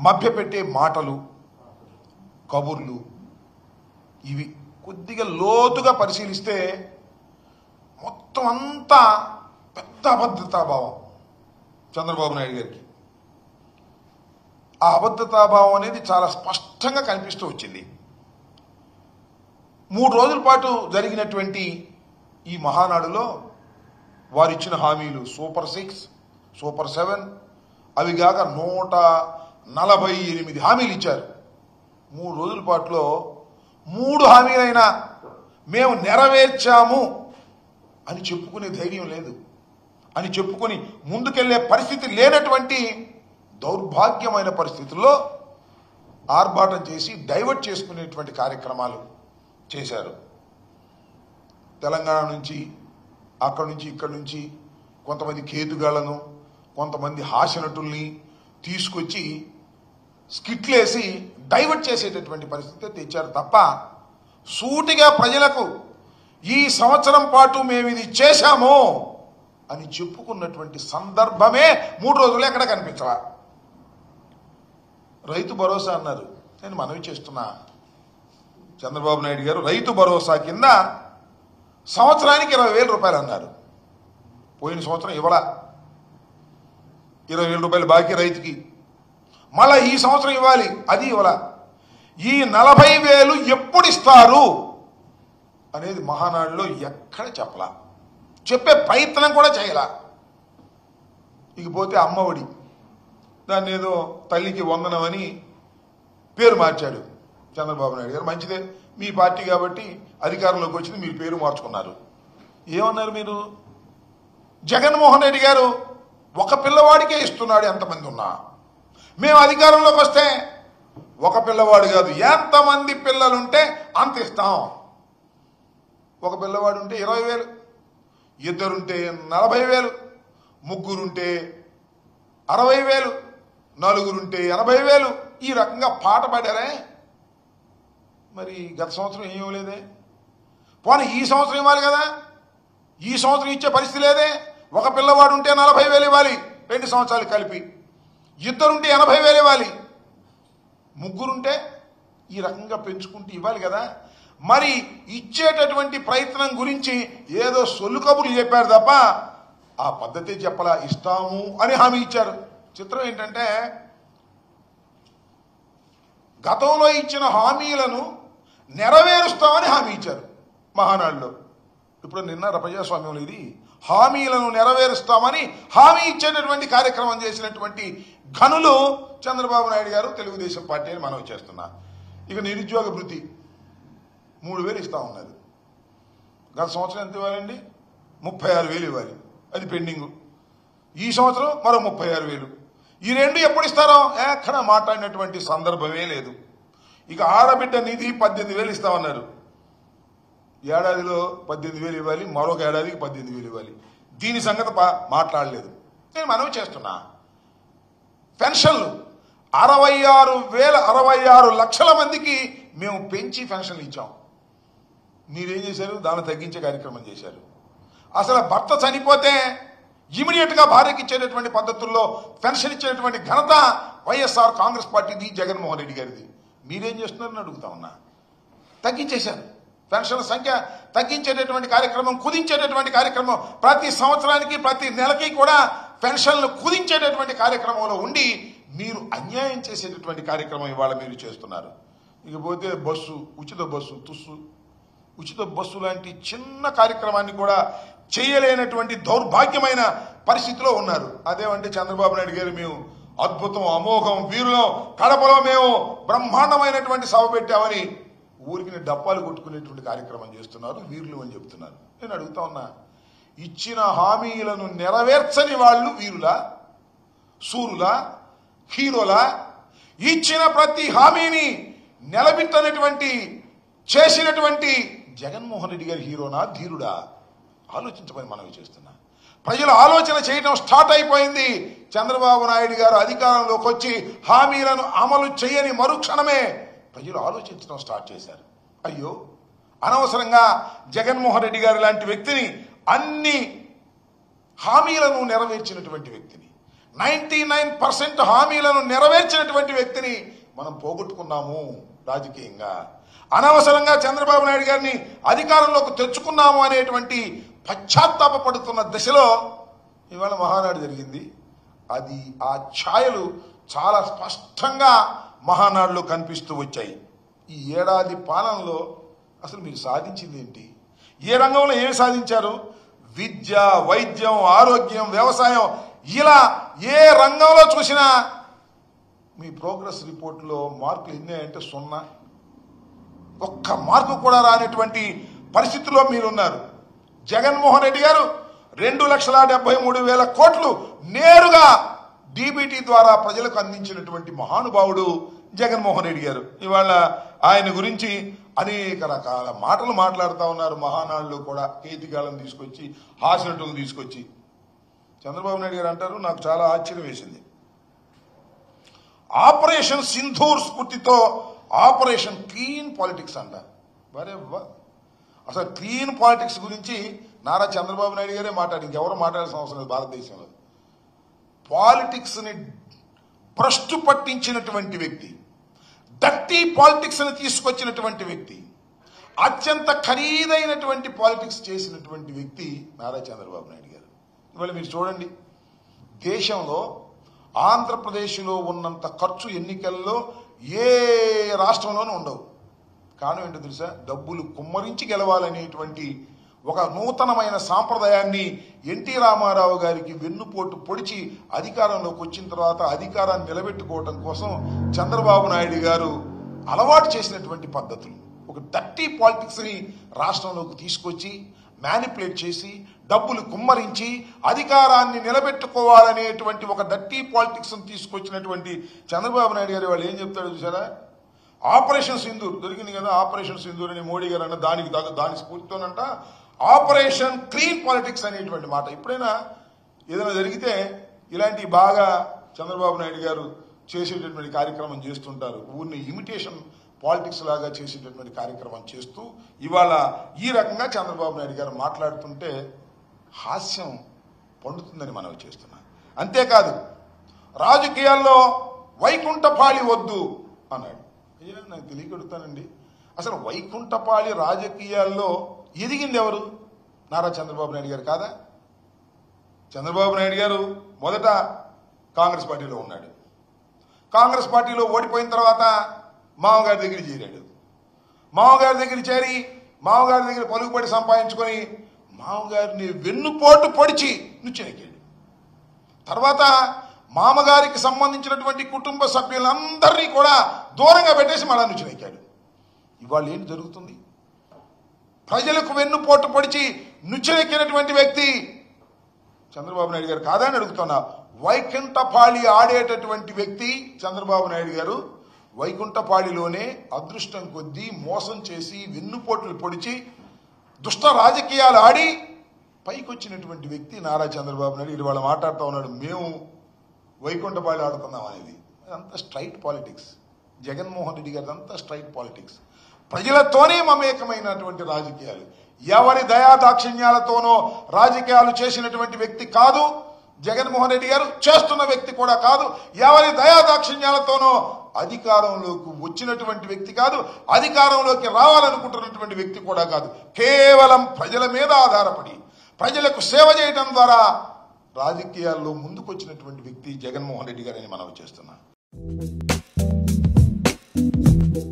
మభ్యపెట్టే మాటలు, కబుర్లు, ఇవి కొద్దిగా లోతుగా పరిశీలిస్తే మొత్తం అంతా పెద్ద అభద్రతాభావం చంద్రబాబు నాయుడు గారికి. ఆ అభద్రతాభావం అనేది చాలా స్పష్టంగా కనిపిస్తూ వచ్చింది. 3 రోజుల పాటు జరిగినటువంటి ఈ మహానాడులో వారు ఇచ్చిన హామీలు సూపర్ 6, సూపర్ 7, అవి కాక 148 హామీలు ఇచ్చారు. 3 రోజుల పాటులో 3 హామీలైనా మేము నెరవేర్చాము అని చెప్పుకునే ధైర్యం లేదు, అని చెప్పుకొని ముందుకెళ్లే పరిస్థితి లేనటువంటి దౌర్భాగ్యమైన పరిస్థితుల్లో ఆర్భాటం చేసి డైవర్ట్ చేసుకునేటువంటి కార్యక్రమాలు చేశారు. తెలంగాణ నుంచి, అక్కడి నుంచి, ఇక్కడి నుంచి కొంతమంది కేతుగాళ్లను, కొంతమంది హాస్యనటుల్ని తీసుకొచ్చి స్కిట్లేసి డైవర్ట్ చేసేటటువంటి పరిస్థితి తెచ్చారు తప్ప సూటిగా ప్రజలకు ఈ సంవత్సరం పాటు మేము ఇది చేశాము అని చెప్పుకున్నటువంటి సందర్భమే 3 రోజులు ఎక్కడ కనిపించరా. రైతు భరోసా అన్నారు. నేను మనవి చేస్తున్నా, చంద్రబాబు నాయుడు గారు రైతు భరోసా కింద సంవత్సరానికి 20,000 రూపాయలు అన్నారు. పోయిన సంవత్సరం ఇవ్వలా, 20,000 రూపాయలు బాకీ రైతుకి. మళ్ళా ఈ సంవత్సరం ఇవ్వాలి, అది ఇవ్వలా. ఈ 40,000 ఎప్పుడు ఇస్తారు అనేది మహానాడులో ఎక్కడ చెప్పలా, చెప్పే ప్రయత్నం కూడా చేయలా. ఇకపోతే అమ్మఒడి, దాన్ని ఏదో తల్లికి వందనమని పేరు మార్చాడు చంద్రబాబు నాయుడు గారు. మంచిదే, మీ పార్టీ కాబట్టి అధికారంలోకి వచ్చింది, మీరు పేరు మార్చుకున్నారు. ఏమన్నారు మీరు? జగన్మోహన్ రెడ్డి గారు ఒక పిల్లవాడికే ఇస్తున్నాడు ఎంతమంది ఉన్నా, మేము అధికారంలోకి వస్తే ఒక పిల్లవాడు కాదు ఎంతమంది పిల్లలుంటే అంత ఇస్తాం. ఒక పిల్లవాడు ఉంటే 20,000, ఇద్దరుంటే 40,000, ముగ్గురుంటే 60,000, నలుగురుంటే 80,000. ఈ రకంగా పాట పాడారే. మరి గత సంవత్సరం ఏం ఇవ్వలేదే? పోనీ ఈ సంవత్సరం ఇవ్వాలి కదా, ఈ సంవత్సరం ఇచ్చే పరిస్థితి లేదే. ఒక పిల్లవాడు ఉంటే 40,000 ఇవ్వాలి 2 సంవత్సరాలు కలిపి, ఇద్దరుంటే 80,000 ఇవ్వాలి, ముగ్గురుంటే ఈ రకంగా పెంచుకుంటూ ఇవ్వాలి కదా. మరి ఇచ్చేటటువంటి ప్రయత్నం గురించి ఏదో సొల్లు కబుర్లు చెప్పారు తప్ప ఆ పద్ధతి చెప్పలా. ఇస్తాము అని హామీ ఇచ్చారు. చిత్రం ఏంటంటే గతంలో ఇచ్చిన హామీలను నెరవేరుస్తామని హామీ ఇచ్చారు మహానాడులో. ఇప్పుడు నిన్న ప్రజాస్వామ్యంలో ఇది హామీలను నెరవేరుస్తామని హామీ ఇచ్చేటటువంటి కార్యక్రమం చేసినటువంటి ఘనులు చంద్రబాబు నాయుడు గారు, తెలుగుదేశం పార్టీ అని మనవి చేస్తున్నా. ఇక నిరుద్యోగ భృతి 3,000 ఇస్తా ఉన్నారు. గత సంవత్సరం ఎంత ఇవ్వాలండి? 36,000 ఇవ్వాలి, అది పెండింగు. ఈ సంవత్సరం మరో 36,000. ఈ రెండు ఎప్పుడు ఇస్తారో ఎక్కడ మాట్లాడినటువంటి సందర్భమే లేదు. ఇక ఆడబిడ్డ నిధి 18,000 ఇస్తామన్నారు. ఏడాదిలో 18,000 ఇవ్వాలి, మరొక ఏడాదికి 18,000 ఇవ్వాలి. దీని సంగతి మాట్లాడలేదు. నేను మనవి చేస్తున్నా, పెన్షన్లు 66 లక్షల మందికి మేము పెంచి పెన్షన్లు ఇచ్చాం. మీరేం చేశారు? దాన్ని తగ్గించే కార్యక్రమం చేశారు. అసలు భర్త చనిపోతే ఇమీడియట్ గా భార్యకి ఇచ్చేటటువంటి పద్ధతుల్లో పెన్షన్ ఇచ్చేటటువంటి ఘనత వైఎస్ఆర్ కాంగ్రెస్ పార్టీది, జగన్మోహన్ రెడ్డి గారిది. మీరేం చేస్తున్నారని అడుగుతా ఉన్నా. తగ్గించేశారు. పెన్షన్ల సంఖ్య తగ్గించేటటువంటి కార్యక్రమం, కుదించేటటువంటి కార్యక్రమం, ప్రతి సంవత్సరానికి ప్రతి నెలకి కూడా పెన్షన్లు కుదించేటటువంటి కార్యక్రమంలో ఉండి మీరు అన్యాయం చేసేటటువంటి కార్యక్రమం ఇవాళ మీరు చేస్తున్నారు. ఇకపోతే బస్సు, ఉచిత బస్సు, ఉచిత బస్సు లాంటి చిన్న కార్యక్రమాన్ని కూడా చేయలేనటువంటి దౌర్భాగ్యమైన పరిస్థితిలో ఉన్నారు. అదేమంటే చంద్రబాబు నాయుడు గారు మేము అద్భుతం, అమోఘం, వీరులం, కడపలో మేము బ్రహ్మాండమైనటువంటి సభ పెట్టామని ఊరికి డప్పాలు కొట్టుకునేటువంటి కార్యక్రమం చేస్తున్నారు, వీరులు అని చెప్తున్నారు. నేను అడుగుతా ఉన్నా, ఇచ్చిన హామీలను నెరవేర్చని వాళ్ళు వీరులా, సూరులా, హీరోలా? ఇచ్చిన ప్రతి హామీని నిలబెట్టనటువంటి చేసినటువంటి జగన్మోహన్ రెడ్డి గారి హీరోనా, ధీరుడా? ఆలోచించమని మనవి చేస్తున్నా. ప్రజలు ఆలోచన చేయడం స్టార్ట్ అయిపోయింది. చంద్రబాబు నాయుడు గారు అధికారంలోకి వచ్చి హామీలను అమలు చేయని మరుక్షణమే ప్రజలు ఆలోచించడం స్టార్ట్ చేశారు. అయ్యో, అనవసరంగా జగన్మోహన్ రెడ్డి గారు లాంటి వ్యక్తిని, అన్ని హామీలను నెరవేర్చినటువంటి వ్యక్తిని, 99% హామీలను నెరవేర్చినటువంటి వ్యక్తిని మనం పోగొట్టుకున్నాము రాజకీయంగా. అనవసరంగా చంద్రబాబు నాయుడు గారిని అధికారంలోకి తెచ్చుకున్నాము అనేటువంటి పశ్చాత్తాపడుతున్న దశలో ఇవాళ మహానాడు జరిగింది. అది ఆ ఛాయలు చాలా స్పష్టంగా మహానాడులో కనిపిస్తూ వచ్చాయి. ఈ ఏడాది పాలనలో అసలు మీరు సాధించింది ఏంటి? ఏ రంగంలో ఏమి సాధించారు? విద్య, వైద్యం, ఆరోగ్యం, వ్యవసాయం, ఇలా ఏ రంగంలో చూసినా మీ ప్రోగ్రెస్ రిపోర్ట్లో మార్కులు ఎన్ని అంటే 0. ఒక్క మార్కు కూడా రానటువంటి పరిస్థితుల్లో మీరున్నారు. జగన్మోహన్ రెడ్డి గారు 2,73,000 కోట్లు నేరుగా డీబీటీ ద్వారా ప్రజలకు అందించినటువంటి మహానుభావుడు జగన్మోహన్ రెడ్డి గారు. ఇవాళ ఆయన గురించి అనేక రకాల మాటలు మాట్లాడుతూ ఉన్నారు. మహానాడులో కూడా కేతిగాళ్ళను తీసుకొచ్చి, హాస్యనటులను తీసుకొచ్చి. చంద్రబాబు నాయుడు గారు అంటారు, నాకు చాలా ఆశ్చర్యం వేసింది, ఆపరేషన్ సింధూర్ స్ఫూర్తితో ఆపరేషన్ క్లీన్ పాలిటిక్స్ అంట. వరే అసలు క్లీన్ పాలిటిక్స్ గురించి నారా చంద్రబాబు నాయుడు గారే మాట్లాడి, ఇంకెవరు మాట్లాడాల్సిన అవసరం లేదు. భారతదేశంలో పాలిటిక్స్ని భ్రష్టు పట్టించినటువంటి వ్యక్తి, డర్టీ పాలిటిక్స్ని తీసుకొచ్చినటువంటి వ్యక్తి, అత్యంత ఖరీదైనటువంటి పాలిటిక్స్ చేసినటువంటి వ్యక్తి నారా చంద్రబాబు నాయుడు గారు. ఇవాళ మీరు చూడండి, దేశంలో ఆంధ్రప్రదేశ్లో ఉన్నంత ఖర్చు ఎన్నికల్లో ఏ రాష్ట్రంలోనూ ఉండవు. కారణం ఏంటో తెలుసా? డబ్బులు కుమ్మరించి గెలవాలనేటువంటి ఒక నూతనమైన సాంప్రదాయాన్ని ఎన్టీ రామారావు గారికి వెన్నుపోటు పొడిచి అధికారంలోకి వచ్చిన తర్వాత అధికారాన్ని నిలబెట్టుకోవడం కోసం చంద్రబాబు నాయుడు గారు అలవాటు చేసినటువంటి పద్ధతులు, ఒక డర్టీ పాలిటిక్స్ని రాష్ట్రంలోకి తీసుకొచ్చి మ్యానిపులేట్ చేసి డబ్బులు కుమ్మరించి అధికారాన్ని నిలబెట్టుకోవాలనేటువంటి ఒక డర్టీ పాలిటిక్స్ తీసుకొచ్చినటువంటి చంద్రబాబు నాయుడు గారు వాళ్ళు ఏం చెప్తాడు చూసారా? ఆపరేషన్ సింధూర్ దొరికింది కదా, ఆపరేషన్ సింధూర్ అని మోడీ గారు అన్న దాని స్ఫూర్తితోనంట ఆపరేషన్ క్లీన్ పాలిటిక్స్ అనేటువంటి మాట. ఎప్పుడైనా ఏదైనా జరిగితే ఇలాంటి బాగా చంద్రబాబు నాయుడు గారు చేసేటటువంటి కార్యక్రమం చేస్తుంటారు. ఊరిని ఇమిటేషన్ పాలిటిక్స్ లాగా చేసేటటువంటి కార్యక్రమం చేస్తూ ఇవాళ ఈ రకంగా చంద్రబాబు నాయుడు గారు మాట్లాడుతుంటే హాస్యం పండుతుందని మనవి చేస్తున్నాం. అంతేకాదు, రాజకీయాల్లో వైకుంఠపాళి వద్దు అన్నాడు. అయ్యా, నాకు తెలియగడుగుతానండి, అసలు వైకుంఠపాళి రాజకీయాల్లో ఎదిగింది ఎవరు? నారా చంద్రబాబు నాయుడు గారు కాదా? చంద్రబాబు నాయుడు గారు మొదట కాంగ్రెస్ పార్టీలో ఉన్నాడు. కాంగ్రెస్ పార్టీలో ఓడిపోయిన తర్వాత మామగారి దగ్గర చేరాడు. మామగారి దగ్గర చేరి మామగారి దగ్గర పలుకుబడి సంపాదించుకొని మామగారిని వెన్నుపోటు పొడిచి నుచ్చెనెక్కాడు. తర్వాత మామగారికి సంబంధించినటువంటి కుటుంబ సభ్యులందరినీ కూడా దూరంగా పెట్టేసి మళ్ళా నుచ్చెనెక్కాడు. ఇవాళ ఏంటి జరుగుతుంది? ప్రజలకు వెన్నుపోటు పొడిచి నుచ్చెనెక్కినటువంటి వ్యక్తి చంద్రబాబు నాయుడు గారు కాదని అడుగుతున్నా. వైకుంఠపాళి ఆడేటటువంటి వ్యక్తి చంద్రబాబు నాయుడు గారు. వైకుంఠపాళిలోనే అదృష్టం కొద్దీ మోసం చేసి వెన్నుపోట్లు పొడిచి దుష్ట రాజకీయాలు ఆడి పైకొచ్చినటువంటి వ్యక్తి నారా చంద్రబాబు నాయుడు. ఇవాళ మాట్లాడుతూ ఉన్నాడు, మేము వైకుంఠపాళి ఆడుతున్నాం అనేది. అదంతా స్ట్రైట్ పాలిటిక్స్. జగన్మోహన్ రెడ్డి గారి అంతా స్ట్రైట్ పాలిటిక్స్. ప్రజలతోనే మమేకమైనటువంటి రాజకీయాలు. ఎవరి దయాదాక్షిణ్యాలతోనో రాజకీయాలు చేసినటువంటి వ్యక్తి కాదు జగన్మోహన్ రెడ్డి గారు, చేస్తున్న వ్యక్తి కూడా కాదు. ఎవరి దయాదాక్షిణ్యాలతోనో అధికారంలోకి వచ్చినటువంటి వ్యక్తి కాదు, అధికారంలోకి రావాలనుకుంటున్నటువంటి వ్యక్తి కూడా కాదు. కేవలం ప్రజల మీద ఆధారపడి ప్రజలకు సేవ చేయడం ద్వారా రాజకీయాల్లో ముందుకొచ్చినటువంటి వ్యక్తి జగన్మోహన్ రెడ్డి గారని మనవి చేస్తున్నాం.